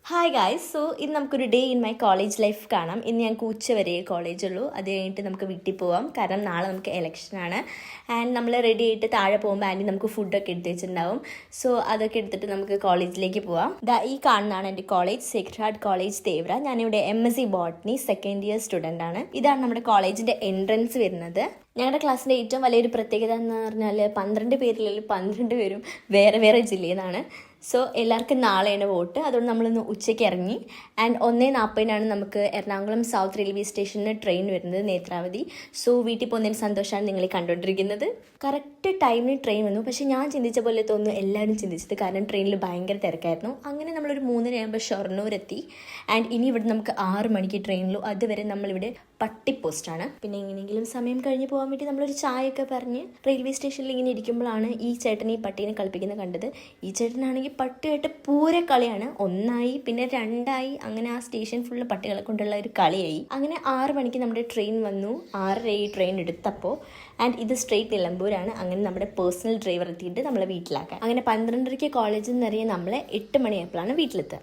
Hi guys. ഇന്ന് നമുക്കൊരു day in my college life കാണാം. ഇന്ന് ഞങ്ങൾക്ക് ഉച്ച വരെ കോളേജുള്ളൂ. അത് കഴിഞ്ഞിട്ട് നമുക്ക് വീട്ടിൽ പോവാം. കാരണം നാളെ നമുക്ക് ഇലക്ഷനാണ്. ആൻഡ് നമ്മൾ റെഡി ആയിട്ട് താഴെ പോകുമ്പോൾ ആൻറ്റി നമുക്ക് ഫുഡൊക്കെ എടുത്ത് വെച്ചിട്ടുണ്ടാവും. സോ അതൊക്കെ എടുത്തിട്ട് നമുക്ക് കോളേജിലേക്ക് പോവാം. ഈ കാണുന്നതാണ് എൻ്റെ college, Sacred heart college Thevara. ഞാനിവിടെ MSc botany second year student ആണ്. ഇതാണ് നമ്മുടെ കോളേജിൻ്റെ എൻട്രൻസ് വരുന്നത്. ഞങ്ങളുടെ ക്ലാസ്സിൻ്റെ ഏറ്റവും വലിയൊരു പ്രത്യേകത എന്ന് പറഞ്ഞാൽ 12 പേരിൽ 12 പേരും വേറെ വേറെ ജില്ലയിൽ നിന്നാണ്. സോ എല്ലാവർക്കും നാളെയാണ് വോട്ട്. അതുകൊണ്ട് നമ്മളിന്ന് ഉച്ചയ്ക്ക് ഇറങ്ങി. ആൻഡ് 1:40 നമുക്ക് എറണാകുളം സൗത്ത് റെയിൽവേ സ്റ്റേഷനിൽ ട്രെയിൻ വരുന്നത്, നേത്രാവതി. സോ വീട്ടിൽ പോകുന്നതിന് സന്തോഷമാണ് നിങ്ങൾ കണ്ടുകൊണ്ടിരിക്കുന്നത്. കറക്റ്റ് ടൈമിന് ട്രെയിൻ വന്നു. പക്ഷേ ഞാൻ ചിന്തിച്ച പോലെ തോന്നുന്നു എല്ലാവരും ചിന്തിച്ചത്. കാരണം ട്രെയിനിൽ ഭയങ്കര തിരക്കായിരുന്നു. അങ്ങനെ നമ്മളൊരു 3:30 ഷൊർണൂർ എത്തി. ആൻഡ് ഇനി ഇവിടെ നമുക്ക് 6 മണിക്ക് ട്രെയിനിലു. അതുവരെ നമ്മളിവിടെ പട്ടി പോസ്റ്റാണ്. പിന്നെ എങ്ങനെയെങ്കിലും സമയം കഴിഞ്ഞ് പോകാൻ വേണ്ടി നമ്മളൊരു ചായയൊക്കെ പറഞ്ഞ് റെയിൽവേ സ്റ്റേഷനിൽ ഇങ്ങനെ ഇരിക്കുമ്പോഴാണ് ഈ ചേട്ടൻ ഈ പട്ടീനെ കളിപ്പിക്കുന്നത് കണ്ടത്. ഈ ചേട്ടനാണെങ്കിൽ പട്ടിയായിട്ട് പൂരെ കളിയാണ്. 1 പിന്നെ 2 അങ്ങനെ ആ സ്റ്റേഷൻ ഫുള്ള് പട്ടികളെ കൊണ്ടുള്ള ഒരു കളിയായി. അങ്ങനെ 6 മണിക്ക് നമ്മുടെ ട്രെയിൻ വന്നു. 6:30 ട്രെയിൻ എടുത്തപ്പോൾ. ആൻഡ് ഇത് സ്ട്രെയിറ്റ് നിലമ്പൂരാണ്. അങ്ങനെ നമ്മുടെ പേഴ്സണൽ ഡ്രൈവർ എത്തിയിട്ട് നമ്മളെ വീട്ടിലാക്കാൻ. അങ്ങനെ 12:30 കോളേജിൽ നിന്ന് ഇറങ്ങിയ നമ്മളെ 8 മണിയായപ്പോഴാണ് വീട്ടിലെത്തുക.